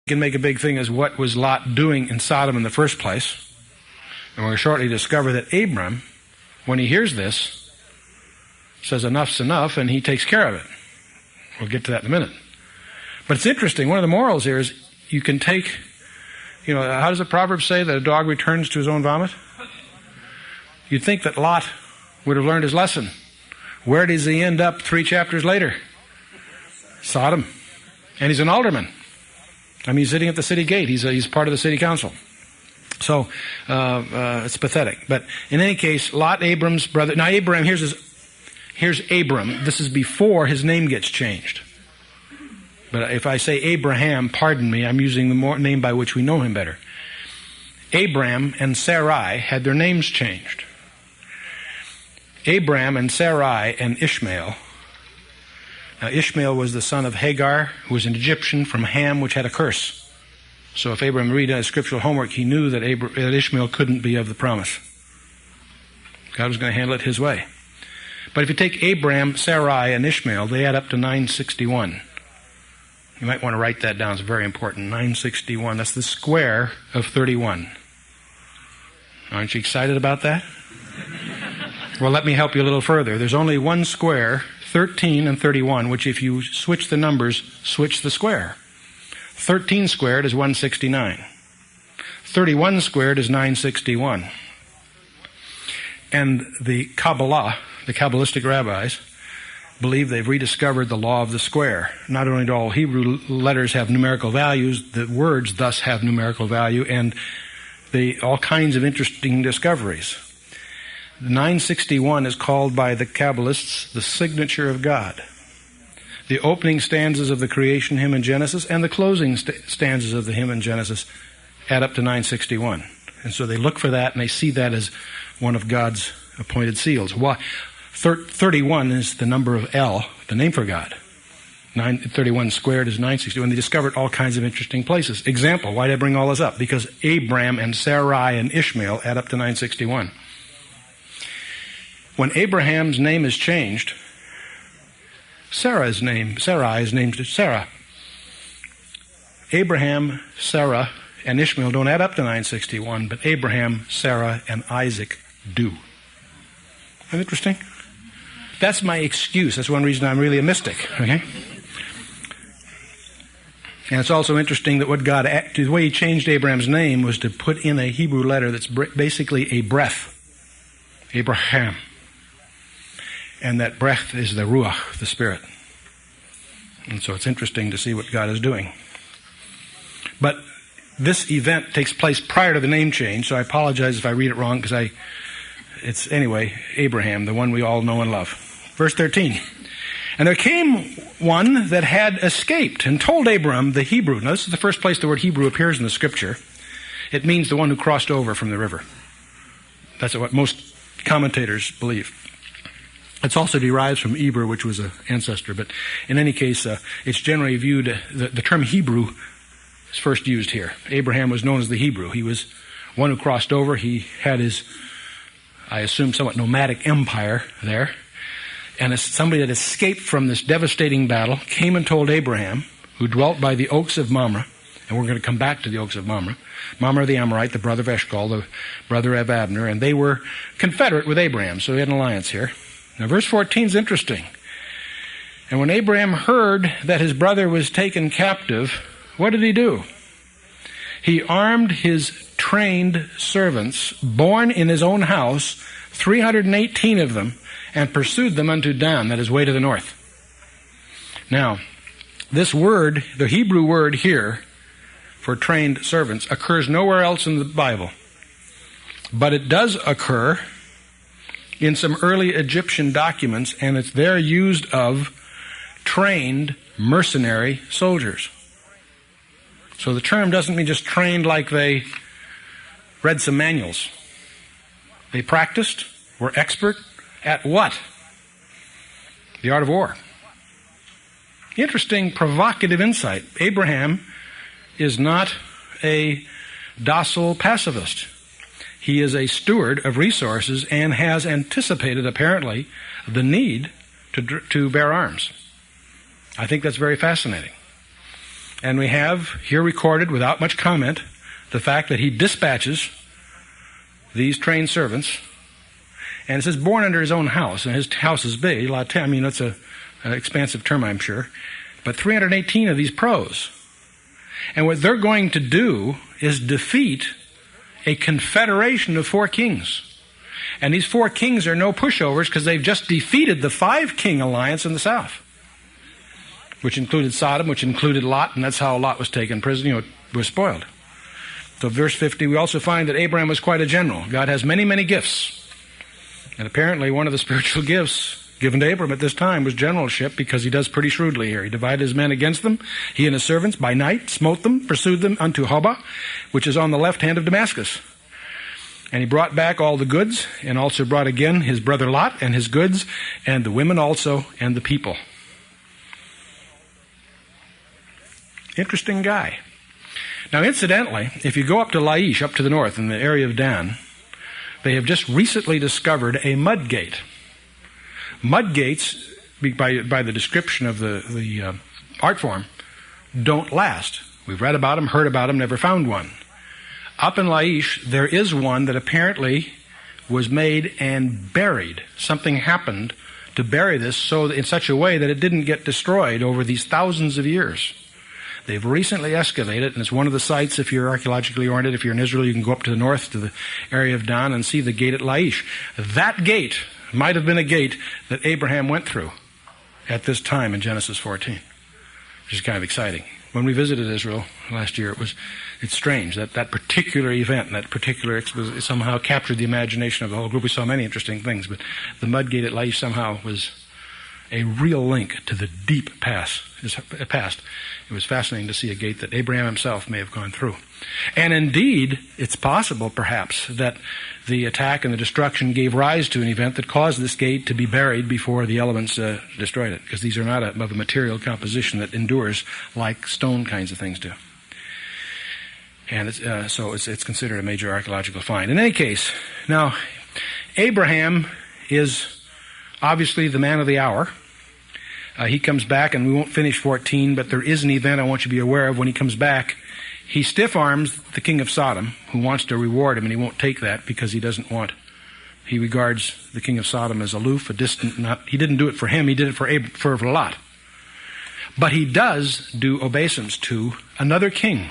can make a big thing is what was Lot doing in Sodom in the first place. And we'll shortly discover that Abram, when he hears this, says enough's enough, and he takes care of it. We'll get to that in a minute. But it's interesting. One of the morals here is you can take, how does the proverb say that a dog returns to his own vomit? You'd think that Lot would have learned his lesson. Where does he end up 3 chapters later? Sodom. And he's an alderman. He's sitting at the city gate. He's part of the city council. So it's pathetic. But in any case, Lot, Abram's brother. Now Abram, here's Abram. This is before his name gets changed. But if I say Abraham, pardon me, I'm using the name by which we know him better. Abram and Sarai had their names changed. Abram and Sarai and Ishmael. Now, Ishmael was the son of Hagar, who was an Egyptian from Ham, which had a curse. So if Abraham read his scriptural homework, he knew that Ishmael couldn't be of the promise. God was going to handle it his way. But if you take Abram, Sarai, and Ishmael, they add up to 961. You might want to write that down. It's very important. 961. That's the square of 31. Aren't you excited about that? Well, let me help you a little further. There's only one square, 13 and 31, which if you switch the numbers, switch the square. 13 squared is 169. 31 squared is 961. And the Kabbalah, the Kabbalistic rabbis, believe they've rediscovered the law of the square. Not only do all Hebrew letters have numerical values, the words thus have numerical value, and all kinds of interesting discoveries. 961 is called by the Kabbalists the signature of God. The opening stanzas of the creation hymn in Genesis and the closing stanzas of the hymn in Genesis add up to 961. And so they look for that and they see that as one of God's appointed seals. 31 is the number of El, the name for God. 31 squared is 961. They discovered all kinds of interesting places. Example, why did I bring all this up? Because Abram and Sarai and Ishmael add up to 961. When Abraham's name is changed, Sarai is named Sarah. Abraham, Sarah, and Ishmael don't add up to 961, but Abraham, Sarah, and Isaac do. Isn't that interesting? That's my excuse. That's one reason I'm really a mystic, okay? And it's also interesting that the way he changed Abraham's name was to put in a Hebrew letter that's basically a breath. Abraham. And that breath is the Ruach, the Spirit. And so it's interesting to see what God is doing. But this event takes place prior to the name change, so I apologize if I read it wrong, because it's anyway, Abraham, the one we all know and love. Verse 13. And there came one that had escaped and told Abram the Hebrew. Now this is the first place the word Hebrew appears in the scripture. It means the one who crossed over from the river. That's what most commentators believe. It's also derives from Eber, which was an ancestor. But in any case, it's generally viewed, the term Hebrew is first used here. Abraham was known as the Hebrew. He was one who crossed over. He had his, I assume, somewhat nomadic empire there. And as somebody that escaped from this devastating battle came and told Abraham, who dwelt by the oaks of Mamre, and we're going to come back to the oaks of Mamre. Mamre the Amorite, the brother of Eshcol, the brother of Abner, and they were confederate with Abraham, so they had an alliance here. Now, verse 14 is interesting. And when Abraham heard that his brother was taken captive, what did he do? He armed his trained servants, born in his own house, 318 of them, and pursued them unto Dan, that is way to the north. Now, this word, the Hebrew word here for trained servants, occurs nowhere else in the Bible. But it does occur in some early Egyptian documents, and it's there used of trained mercenary soldiers. So the term doesn't mean just trained like they read some manuals. They practiced, were expert at what? The art of war. Interesting, provocative insight. Abraham is not a docile pacifist. He is a steward of resources and has anticipated, apparently, the need to bear arms. I think that's very fascinating. And we have here recorded, without much comment, the fact that he dispatches these trained servants. And it says born under his own house. And his house is big. I mean, that's an expansive term, I'm sure. But 318 of these pros. And what they're going to do is defeat a confederation of 4 kings. And these 4 kings are no pushovers because they've just defeated the 5-king alliance in the south, which included Sodom, which included Lot, and that's how Lot was taken prisoner, was spoiled. So verse 50, we also find that Abraham was quite a general. God has many, many gifts. And apparently one of the spiritual gifts given to Abraham at this time was generalship, because he does pretty shrewdly here. He divided his men against them. He and his servants by night smote them, pursued them unto Hobah, which is on the left hand of Damascus. And he brought back all the goods, and also brought again his brother Lot and his goods, and the women also, and the people. Interesting guy. Now, incidentally, if you go up to Laish, up to the north, in the area of Dan, they have just recently discovered a mud gate. Mud gates, by the description of the art form, don't last. We've read about them, heard about them, never found one. Up in Laish, there is one that apparently was made and buried. Something happened to bury this in such a way that it didn't get destroyed over these thousands of years. They've recently excavated, and it's one of the sites, if you're archaeologically oriented, if you're in Israel, you can go up to the north to the area of Dan and see the gate at Laish. That gate might have been a gate that Abraham went through at this time in Genesis 14, which is kind of exciting. When we visited Israel last year, it's strange that particular event, that particular somehow captured the imagination of the whole group. We saw many interesting things, but the mud gate at Laish somehow was a real link to the deep past. It was fascinating to see a gate that Abraham himself may have gone through. And indeed, it's possible, perhaps, that the attack and the destruction gave rise to an event that caused this gate to be buried before the elements destroyed it, because these are not of a material composition that endures like stone kinds of things do. And so it's considered a major archaeological find. In any case, now, Abraham is obviously the man of the hour. He comes back, and we won't finish 14, but there is an event I want you to be aware of. When he comes back, he stiff-arms the king of Sodom, who wants to reward him, and he won't take that because he regards the king of Sodom as aloof, a distant, he didn't do it for him, he did it for Lot. But he does do obeisance to another king.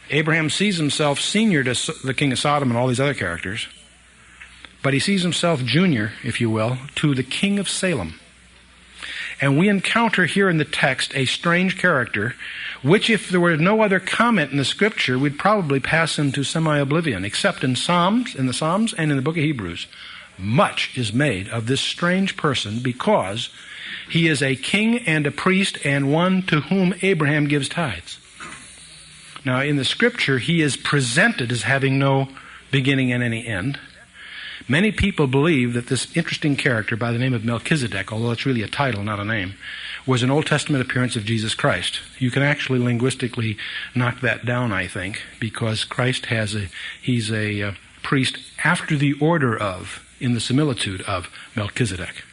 Abraham sees himself senior to the king of Sodom and all these other characters, but he sees himself junior, if you will, to the king of Salem. And we encounter here in the text a strange character, which if there were no other comment in the scripture, we'd probably pass him to semi-oblivion, except in the Psalms and in the book of Hebrews. Much is made of this strange person because he is a king and a priest and one to whom Abraham gives tithes. Now, in the scripture, he is presented as having no beginning and any end. Many people believe that this interesting character by the name of Melchizedek, although it's really a title, not a name, was an Old Testament appearance of Jesus Christ. You can actually linguistically knock that down, I think, because Christ he's a priest after the order of, in the similitude of, Melchizedek.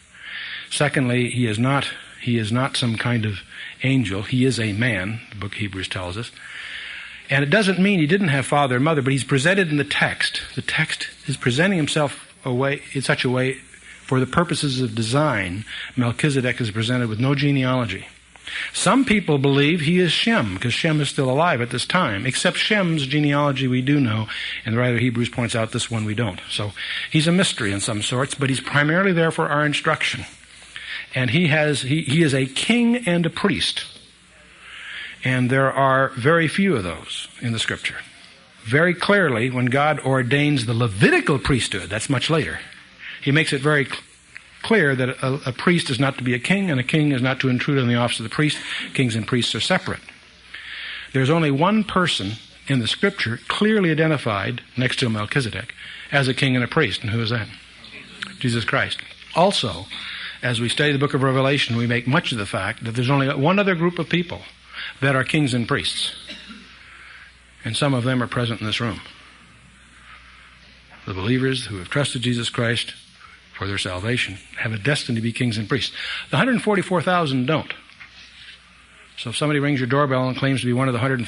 Secondly, he is not some kind of angel. He is a man, the book of Hebrews tells us. And it doesn't mean he didn't have father and mother, but he's presented in the text. The text is presenting himself in such a way, for the purposes of design, Melchizedek is presented with no genealogy. Some people believe he is Shem, because Shem is still alive at this time, except Shem's genealogy we do know, and the writer of Hebrews points out this one we don't. So he's a mystery in some sorts, but he's primarily there for our instruction. And he is a king and a priest. And there are very few of those in the scripture. Very clearly, when God ordains the Levitical priesthood, that's much later, he makes it very clear that a priest is not to be a king, and a king is not to intrude on the office of the priest. Kings and priests are separate. There's only one person in the scripture clearly identified, next to Melchizedek, as a king and a priest. And who is that? Jesus Christ. Also, as we study the book of Revelation, we make much of the fact that there's only one other group of people that are kings and priests. And some of them are present in this room. The believers who have trusted Jesus Christ for their salvation have a destiny to be kings and priests. The 144,000 don't. So if somebody rings your doorbell and claims to be one of the 140